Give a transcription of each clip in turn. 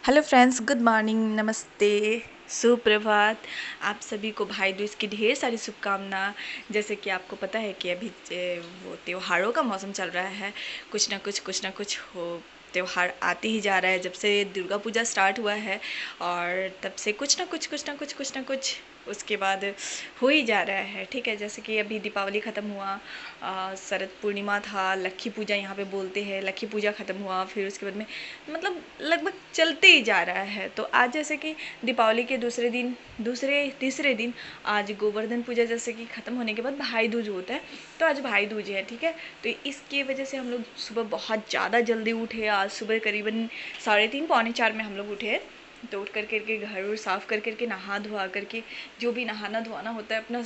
Hello friends, good morning, नमस्ते, सुप्रभात। आप सभी को भाई दूज की ढेर सारी शुभकामना। जैसे कि आपको पता है कि अभी वो त्योहारों का मौसम चल रहा है। कुछ ना कुछ हो त्यौहार आते ही जा रहा है। जब से दुर्गा पूजा स्टार्ट हुआ है और तब से कुछ ना कुछ उसके बाद हो ही जा रहा है। ठीक है, जैसे कि अभी दीपावली ख़त्म हुआ, शरद पूर्णिमा था, लक्खी पूजा यहाँ पे बोलते हैं, लक्खी पूजा ख़त्म हुआ, फिर उसके बाद में मतलब लगभग चलते ही जा रहा है। तो आज जैसे कि दीपावली के दूसरे तीसरे दिन आज गोवर्धन पूजा जैसे कि ख़त्म होने के बाद भाई दूज होता है। तो आज भाई दूज है, ठीक है। तो इसकी वजह से हम लोग सुबह बहुत ज़्यादा जल्दी उठे। आज सुबह करीबन 3:30 पौने 4 में हम लोग उठे। तो उठ करके घर साफ़ करके नहा धोआ करके जो भी नहाना धोना होता है अपना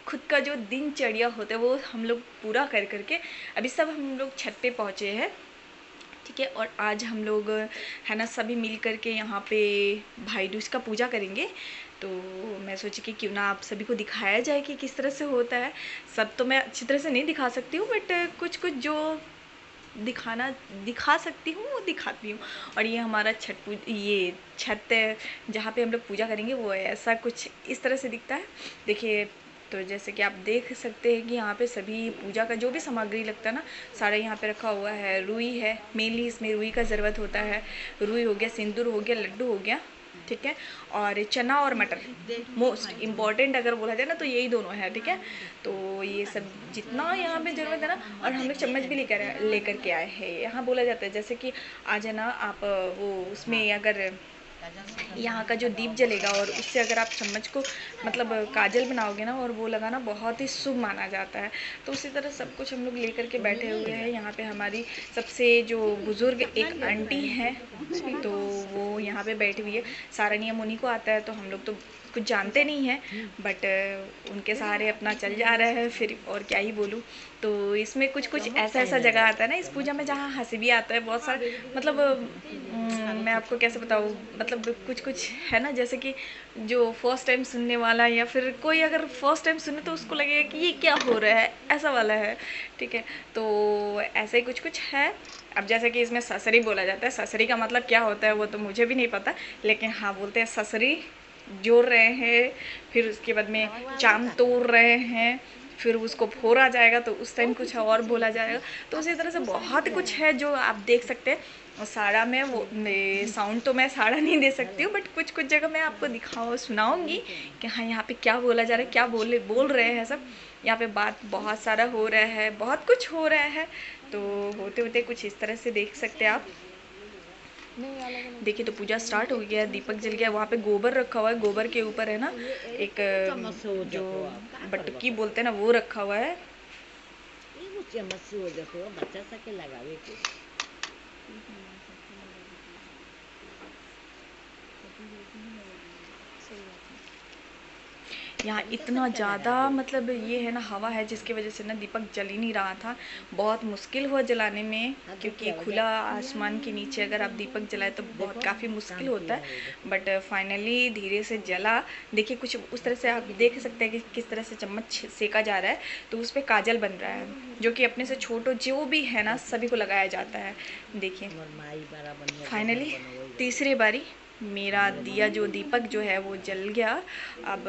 खुद का जो दिनचर्या होता है वो हम लोग पूरा करके अभी सब हम लोग छत पे पहुँचे हैं। ठीक है, और आज हम लोग है ना सभी मिल कर के यहाँ पे भाई दूज का पूजा करेंगे। तो मैं सोची कि क्यों ना आप सभी को दिखाया जाए कि किस तरह से होता है। सब तो मैं अच्छी तरह से नहीं दिखा सकती हूँ, बट कुछ जो दिखा सकती हूँ वो दिखाती हूँ। और ये हमारा ये छत जहाँ पे हम लोग पूजा करेंगे वो ऐसा कुछ इस तरह से दिखता है। देखिए, तो जैसे कि आप देख सकते हैं कि यहाँ पे सभी पूजा का जो भी सामग्री लगता है ना, सारा यहाँ पे रखा हुआ है। रुई है, मेनली इसमें रुई का ज़रूरत होता है। रुई हो गया, सिंदूर हो गया, लड्डू हो गया, ठीक है, और चना और मटर मोस्ट इम्पॉर्टेंट अगर बोला जाए ना तो यही दोनों है, ठीक है। तो ये सब जितना यहाँ पे ज़रूरत है ना, और हम लोग चम्मच भी लेकर के आए हैं। यहाँ बोला जाता है जैसे कि आज है ना आप वो उसमें अगर यहाँ का जो दीप जलेगा और उससे अगर आप चम्मच को मतलब काजल बनाओगे ना और वो लगाना बहुत ही शुभ माना जाता है। तो उसी तरह सब कुछ हम लोग लेकर के बैठे हुए हैं। यहाँ पे हमारी सबसे जो बुज़ुर्ग एक आंटी हैं तो वो यहाँ पे बैठी हुई है। सारा नियम उन्हीं को आता है, तो हम लोग तो कुछ जानते नहीं हैं, बट उनके सहारे अपना चल जा रहा है। फिर और क्या ही बोलूँ। तो इसमें कुछ ऐसा जगह आता है ना इस पूजा में जहाँ हंसी भी आता है बहुत सारा। मतलब मैं आपको कैसे बताऊँ, मतलब कुछ है ना, जैसे कि जो फर्स्ट टाइम सुनने वाला या फिर कोई अगर फर्स्ट टाइम सुने तो उसको लगेगा कि ये क्या हो रहा है, ऐसा वाला है, ठीक है। तो ऐसा ही कुछ है। अब जैसे कि इसमें ससरी बोला जाता है, ससरी का मतलब क्या होता है वो तो मुझे भी नहीं पता, लेकिन हाँ बोलते हैं ससरी जोड़ रहे हैं। फिर उसके बाद में चांद तोड़ रहे हैं, फिर उसको फोड़ा जाएगा तो उस टाइम कुछ और बोला जाएगा। तो उसी तरह से बहुत कुछ है जो आप देख सकते हैं। और सारा मैं वो साउंड तो मैं सारा नहीं दे सकती हूँ, बट कुछ जगह मैं आपको सुनाऊंगी कि हाँ यहाँ पे क्या बोला जा रहा है, क्या बोल रहे हैं सब। यहाँ पे बात बहुत सारा हो रहा है, बहुत कुछ हो रहा है। तो होते होते कुछ इस तरह से देख सकते हैं आप। देखिए, तो पूजा स्टार्ट हो गया, दीपक जल गया, वहाँ पे गोबर रखा हुआ है। गोबर के ऊपर है ना एक जो बटुकी बोलते हैं ना वो रखा हुआ है। यहाँ इतना ज़्यादा मतलब ये है ना हवा है जिसकी वजह से ना दीपक जल ही नहीं रहा था। बहुत मुश्किल हुआ जलाने में, क्योंकि खुला आसमान के नीचे अगर आप दीपक जलाए तो बहुत काफ़ी मुश्किल होता है। बट फाइनली धीरे से जला। देखिए, कुछ उस तरह से आप देख सकते हैं कि किस तरह से चम्मच सेका जा रहा है। तो उस पर काजल बन रहा है जो कि अपने से छोटो जो भी है ना सभी को लगाया जाता है। देखिए, फाइनली तीसरी बारी मेरा दिया जो दीपक जो है वो जल गया। अब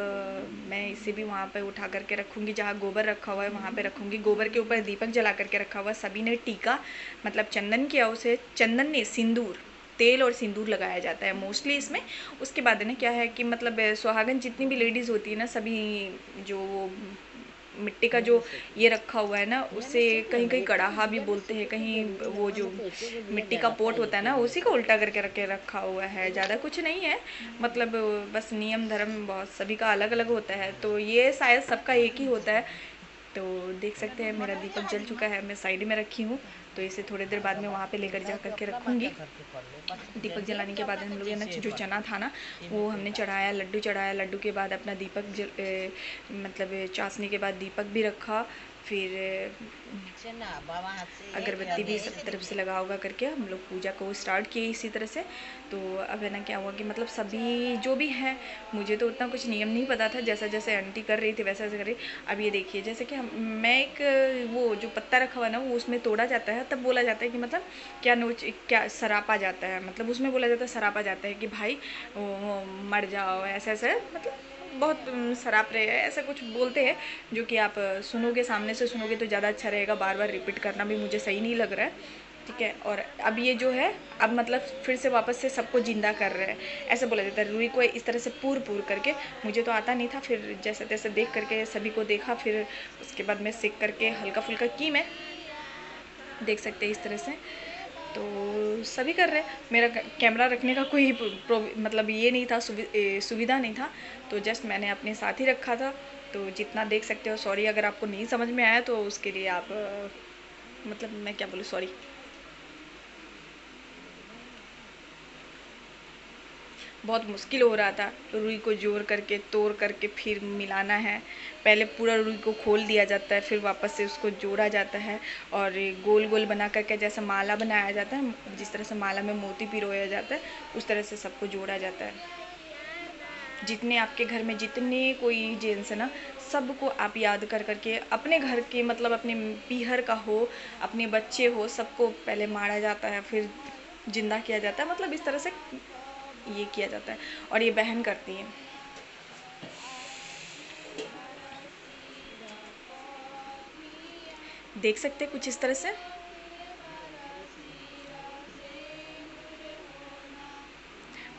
मैं इसे भी वहाँ पे उठा करके रखूँगी, जहाँ गोबर रखा हुआ है वहाँ पे रखूँगी। गोबर के ऊपर दीपक जला करके रखा हुआ है। सभी ने टीका मतलब चंदन किया, उसे चंदन ने सिंदूर, तेल और सिंदूर लगाया जाता है मोस्टली इसमें। उसके बाद ना क्या है कि मतलब सुहागन जितनी भी लेडीज़ होती है ना, सभी जो वो मिट्टी का जो ये रखा हुआ है ना उसे कहीं कहीं कड़ाहा भी बोलते हैं, कहीं वो जो मिट्टी का पोट होता है ना उसी को उल्टा करके रखा हुआ है। ज़्यादा कुछ नहीं है, मतलब बस नियम धर्म बहुत सभी का अलग अलग होता है। तो ये शायद सबका एक ही होता है। तो देख सकते हैं मेरा दीपक जल चुका है, मैं साइड में रखी हूँ। तो इसे थोड़ी देर बाद में वहाँ पे लेकर जा करके रखूँगी। दीपक जलाने के बाद हम लोग है ना जो चना था ना वो हमने चढ़ाया, लड्डू चढ़ाया। लड्डू के बाद अपना दीपक मतलब चाशनी के बाद दीपक भी रखा। फिर अगरबत्ती भी सब तरफ से लगा होगा करके हम लोग पूजा को स्टार्ट किए इसी तरह से। तो अब है ना क्या हुआ कि मतलब सभी जो भी हैं, मुझे तो उतना कुछ नियम नहीं पता था, जैसा जैसे आंटी कर रही थी वैसा वैसे कर रही। अब ये देखिए जैसे कि मैं एक वो जो पत्ता रखा हुआ ना वो उसमें तोड़ा जाता है, तब बोला जाता है कि मतलब क्या नोच क्या सरापा जाता है, मतलब उसमें बोला जाता है सरापा जाता है कि भाई वो मर जाओ ऐसे ऐसे, मतलब बहुत शराब रहे हैं ऐसा कुछ बोलते हैं, जो कि आप सुनोगे, सामने से सुनोगे तो ज़्यादा अच्छा रहेगा, बार बार रिपीट करना भी मुझे सही नहीं लग रहा है। ठीक है, और अब ये जो है अब मतलब फिर से वापस से सबको जिंदा कर रहे हैं, ऐसे बोला जाता है रुई को इस तरह से पूर पूर करके। मुझे तो आता नहीं था, फिर जैसे तैसे देख करके सभी को देखा, फिर उसके बाद मैं सीख करके हल्का फुल्का की मैं, देख सकते हैं इस तरह से। तो सभी कर रहे हैं, मेरा कैमरा रखने का कोई मतलब ये नहीं था, सुविधा नहीं था, तो जस्ट मैंने अपने साथ ही रखा था। तो जितना देख सकते हो, सॉरी अगर आपको नहीं समझ में आया तो उसके लिए आप मतलब मैं क्या बोलूँ, सॉरी। बहुत मुश्किल हो रहा था, रुई को जोड़ करके तोड़ करके फिर मिलाना है। पहले पूरा रुई को खोल दिया जाता है, फिर वापस से उसको जोड़ा जाता है, और गोल गोल बना करके जैसा माला बनाया जाता है, जिस तरह से माला में मोती पिरोया जाता है उस तरह से सबको जोड़ा जाता है। जितने आपके घर में जितने कोई जेंट्स है ना, सबको आप याद कर करके अपने घर के मतलब अपने पीहर का हो, अपने बच्चे हो, सबको पहले मारा जाता है, फिर जिंदा किया जाता है, मतलब इस तरह से ये किया जाता है। और ये बहन करती है, देख सकते हैं कुछ इस तरह से।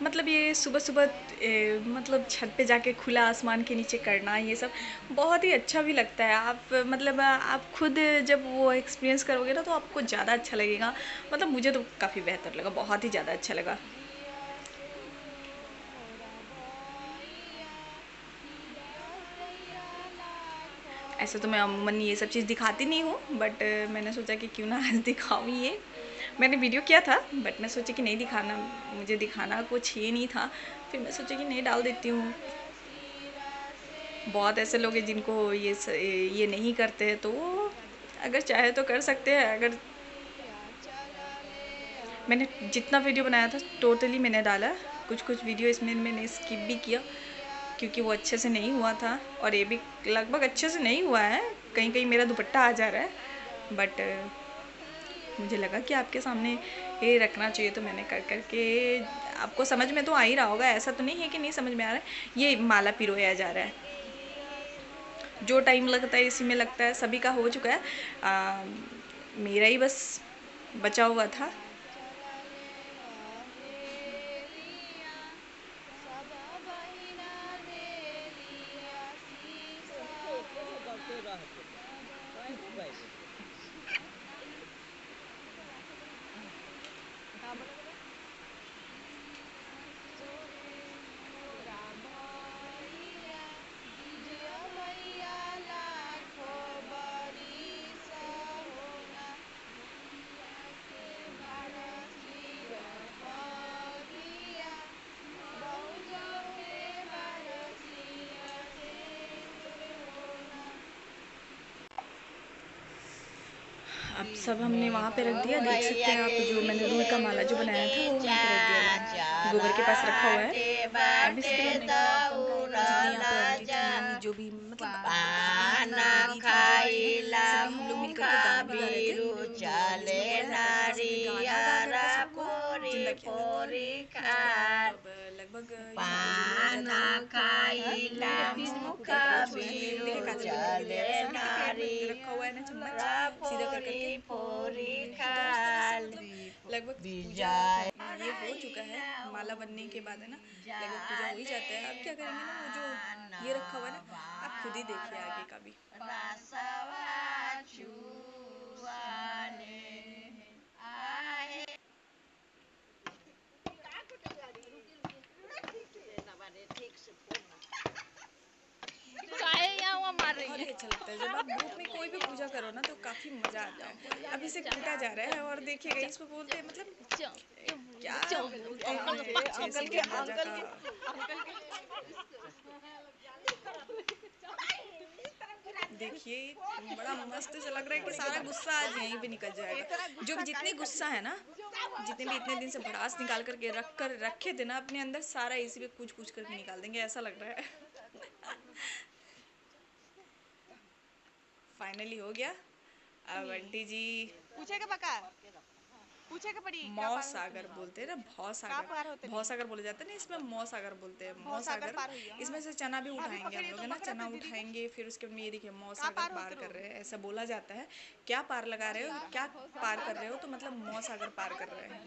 मतलब ये सुबह सुबह मतलब छत पे जाके खुला आसमान के नीचे करना, ये सब बहुत ही अच्छा भी लगता है। आप मतलब आप खुद जब वो एक्सपीरियंस करोगे ना तो आपको ज़्यादा अच्छा लगेगा, मतलब मुझे तो काफ़ी बेहतर लगा, बहुत ही ज़्यादा अच्छा लगा। ऐसे तो मैं अमूमन ये सब चीज़ दिखाती नहीं हूँ, बट मैंने सोचा कि क्यों ना आज दिखाऊँ ये। मैंने वीडियो किया था बट मैं सोची कि नहीं दिखाना, मुझे दिखाना कुछ ये नहीं था, फिर मैं सोचा कि नहीं डाल देती हूँ। बहुत ऐसे लोग हैं जिनको ये नहीं करते हैं, तो वो अगर चाहे तो कर सकते हैं। अगर मैंने जितना वीडियो बनाया था टोटली मैंने डाला, कुछ कुछ वीडियो इसमें मैंने स्किप भी किया क्योंकि वो अच्छे से नहीं हुआ था, और ये भी लगभग अच्छे से नहीं हुआ है, कहीं कहीं मेरा दुपट्टा आ जा रहा है, बट मुझे लगा कि आपके सामने ये रखना चाहिए, तो मैंने कर करके आपको समझ में तो आ ही रहा होगा, ऐसा तो नहीं है कि नहीं समझ में आ रहा है। ये माला पिरोया जा रहा है, जो टाइम लगता है इसी में लगता है, सभी का हो चुका है। मेरा ही बस बचा हुआ था। अब सब हमने वहाँ पे रख दिया, देख सकते हैं आप, जो मैंने रुई का माला जो बनाया था वो वहाँ पे रख दिया मैंने, गोबर के पास रखा हुआ है। अब इसके बाद जितनी यहाँ पे आंटी थी, जो भी मतलब दीदी थी, जो भी थी ना, सभी हम लोग मिलकर के गाना भी गा रहे थे, जो जिसमें बोला जाता है जैसे कि गाना गा करके सबको जिंदा किया जाता है। ठीक है, तो अब लगभग यहाँ पे जो भी हो गया था, मेरा बीच में कुकर पहुंच चुका है। देखिए काजल बनने लगी है, अभी सभी के प्लेट में रखा हुआ है ना चम्मच, सीधा कर करके। तो इस तरह से मतलब लगभग पूजा ये हो चुका है, माला बनने के बाद है ना लगभग पूजा हो ही जाता है। अब क्या करेंगे ना, वो जो ये रखा हुआ है ना, आप खुद ही देखिए आगे का भी। बहुत ही अच्छा लगता है जब आप ग्रुप में कोई भी पूजा करो ना, तो काफी मजा आता है। अब इसे कूटा जा रहा है, और देखिएगा इसको बोलते हैं मतलब क्या बोलते हैं, कुछ ऐसे ही अंदाजा का। देखिए बड़ा मस्त सा लग रहा है कि सारा गुस्सा आज यहीं पे निकल जाएगा। जो भी जितने गुस्सा है ना, जितने भी इतने दिन से भड़ास निकाल करके रखे थे ना अपने अंदर, सारा इसी पे कुछ कुछ करके निकाल देंगे, ऐसा लग रहा है। फाइनली हो गया। अब आंटी जी पूछेगा बका, पूछेगा पड़ी क्या मौ पार सागर बोलते हैं ना, भौ का सागर, पार होते भौ नहीं सागर बोले जाते हैं ना, इसमें मौ सागर बोलते हैं, मौ बहुत सागर सागर। पार हुई है। इसमें से चना भी भाभी उठाएंगे हम पकड़िए लोग, तो है ना, पकड़ा चना तो दीदी के उठाएंगे, फिर उसके बाद में ये देखिए मौ का सागर पार पार होते कर रहो रहे हैं, ऐसा बोला जाता है। क्या पार लगा रहे हो, क्या पार कर रहे हो, तो मतलब मौ सागर पार कर रहे हैं।